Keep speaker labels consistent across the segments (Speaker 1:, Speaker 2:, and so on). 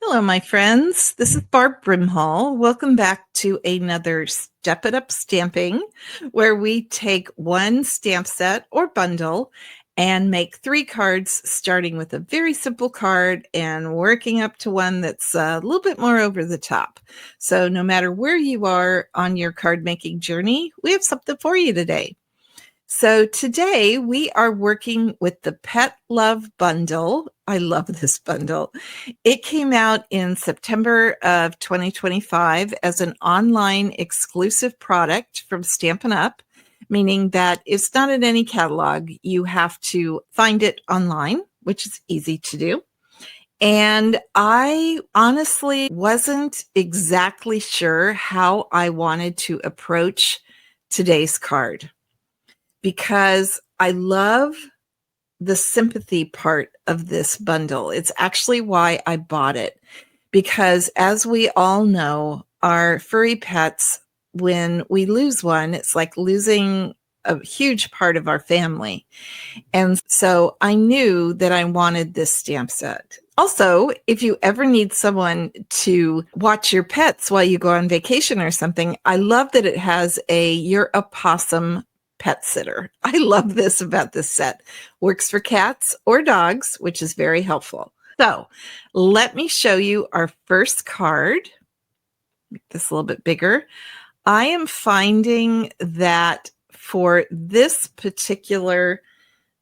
Speaker 1: Hello, my friends. This is Barb Brimhall. Welcome back to another Step It Up Stamping, where we take one stamp set or bundle and make 3 cards, starting with a very simple card and working up to one that's a little bit more over the top. So no matter where you are on your card making journey, we have something for you today. So today we are working with the Pet Love Bundle. I love this bundle. It came out in September of 2025 as an online exclusive product from Stampin' Up, meaning that it's not in any catalog. You have to find it online, which is easy to do. And I honestly wasn't exactly sure how I wanted to approach today's card, because I love the sympathy part of this bundle. It's actually why I bought it, because as we all know, our furry pets, when we lose one, it's like losing a huge part of our family. And so I knew that I wanted this stamp set. Also, if you ever need someone to watch your pets while you go on vacation or something, I love that it has a "You're a Possum" pet sitter. I love this about this set. Works for cats or dogs, which is very helpful. So let me show you our first card. Make this a little bit bigger. I am finding that for this particular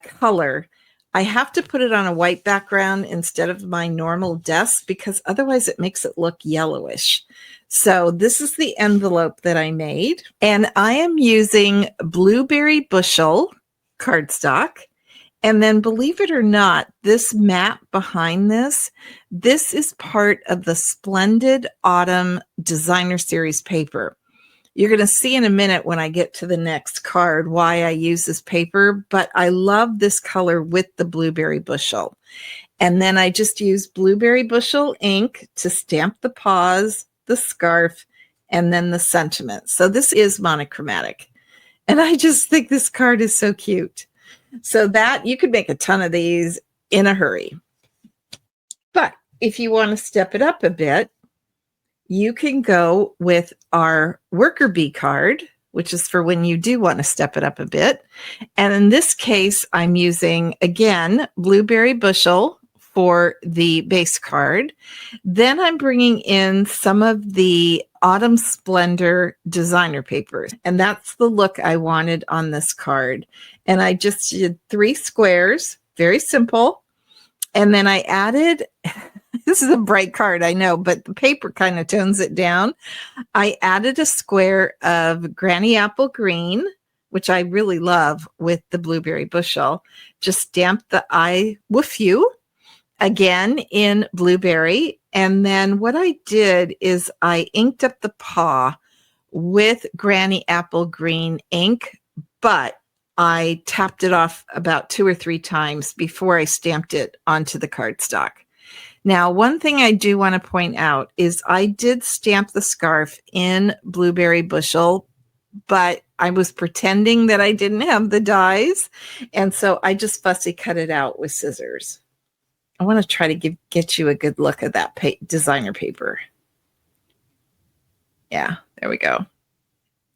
Speaker 1: color, I have to put it on a white background instead of my normal desk, because otherwise it makes it look yellowish. So this is the envelope that I made, and I am using Blueberry Bushel cardstock. And then, believe it or not, this map behind this is part of the Splendid Autumn Designer Series paper. You're going to see in a minute when I get to the next card why I use this paper, but I love this color with the Blueberry Bushel. And then I just use Blueberry Bushel ink to stamp the paws, the scarf, and then the sentiment. So this is monochromatic. And I just think this card is so cute. So that you could make a ton of these in a hurry. But if you want to step it up a bit, you can go with our worker bee card, which is for when you do want to step it up a bit. And in this case, I'm using, again, Blueberry Bushel for the base card. Then I'm bringing in some of the Autumn Splendor designer papers. And that's the look I wanted on this card. And I just did 3 squares, very simple. And then I added, this is a bright card, I know, but the paper kind of tones it down. I added a square of Granny Apple Green, which I really love with the Blueberry Bushel. Just stamped the I with you again in Blueberry. And then what I did is I inked up the paw with Granny Apple Green ink, but I tapped it off about 2 or 3 times before I stamped it onto the cardstock. Now, one thing I do want to point out is I did stamp the scarf in Blueberry Bushel, but I was pretending that I didn't have the dies, and so I just fussy cut it out with scissors. I want to try to get you a good look at that designer paper. Yeah, there we go.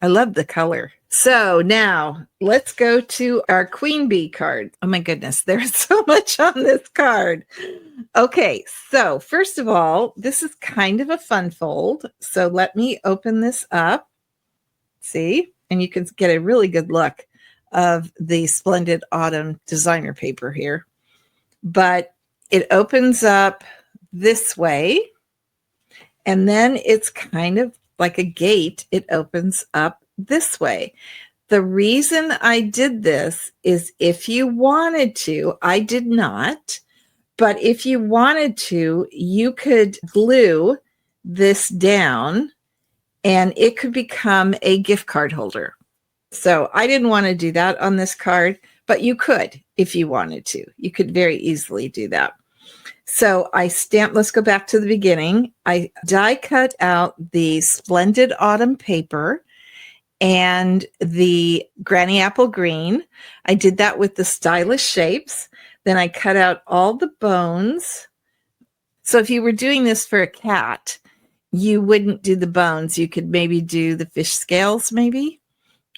Speaker 1: I love the color. So now let's go to our Queen Bee card. Oh my goodness, there's so much on this card. Okay, so first of all, this is kind of a fun fold. So let me open this up. See, and you can get a really good look of the Splendid Autumn designer paper here. But it opens up this way, and then it's kind of like a gate. It opens up this way. The reason I did this is if you wanted to, I did not, but if you wanted to, you could glue this down and it could become a gift card holder. So I didn't want to do that on this card, but you could if you wanted to. You could very easily do that. So I stamped, let's go back to the beginning. I die cut out the Splendid Autumn paper and the Granny Apple Green. I did that with the stylish shapes. Then I cut out all the bones So if you were doing this for a cat, you wouldn't do the bones. You could maybe do the fish scales, maybe,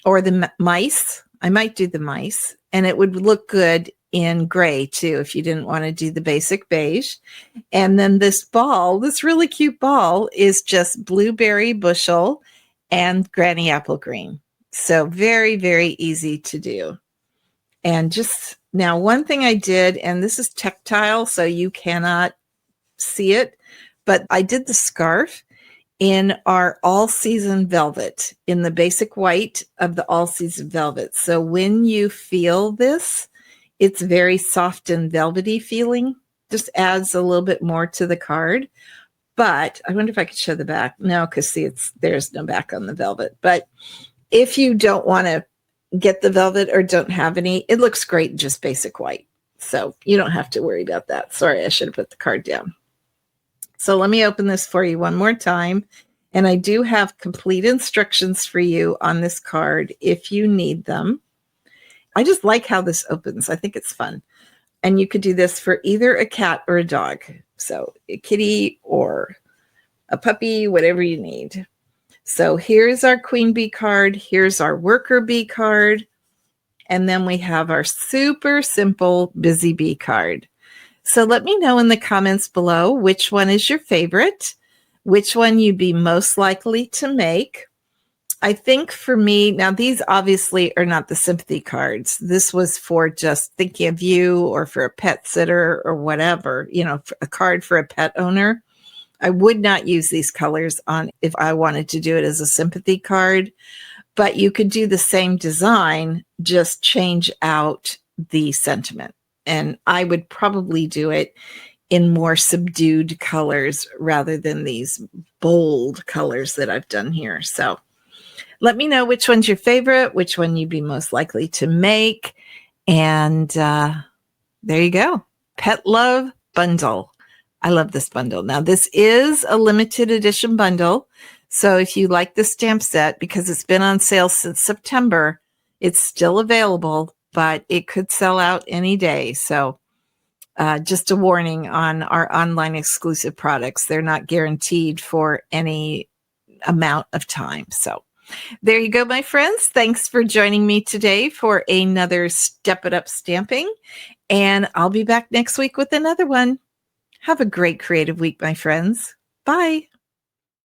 Speaker 1: or the mice. I might do the mice, and it would look good in gray too if you didn't want to do the basic beige. And then this ball, this really cute ball, is just blueberry bushel and granny apple green. So very, very easy to do. And just now, one thing I did, and this is tactile, so you cannot see it, but I did the scarf in our all-season velvet, in the basic white of the all-season velvet. So when you feel this, it's very soft and velvety feeling. Just adds a little bit more to the card. But I wonder if I could show the back. No, because see, there's no back on the velvet. But if you don't want to get the velvet or don't have any, it looks great in just basic white. So you don't have to worry about that. Sorry, I should have put the card down. So let me open this for you one more time. And I do have complete instructions for you on this card if you need them. I just like how this opens. I think it's fun. And you could do this for either a cat or a dog. So a kitty or a puppy, whatever you need. So here's our queen bee card. Here's our worker bee card. And then we have our super simple busy bee card. So let me know in the comments below which one is your favorite, which one you'd be most likely to make. I think for me, now these obviously are not the sympathy cards. This was for just thinking of you or for a pet sitter or whatever, a card for a pet owner. I would not use these colors on if I wanted to do it as a sympathy card, but you could do the same design, just change out the sentiment. And I would probably do it in more subdued colors rather than these bold colors that I've done here. So let me know which one's your favorite, which one you'd be most likely to make. And there you go. Pet Love Bundle. I love this bundle. Now, this is a limited edition bundle. So if you like the stamp set, because it's been on sale since September, it's still available, but it could sell out any day. So just a warning on our online exclusive products. They're not guaranteed for any amount of time. So there you go, my friends. Thanks for joining me today for another Step It Up stamping. And I'll be back next week with another one. Have a great creative week, my friends. Bye.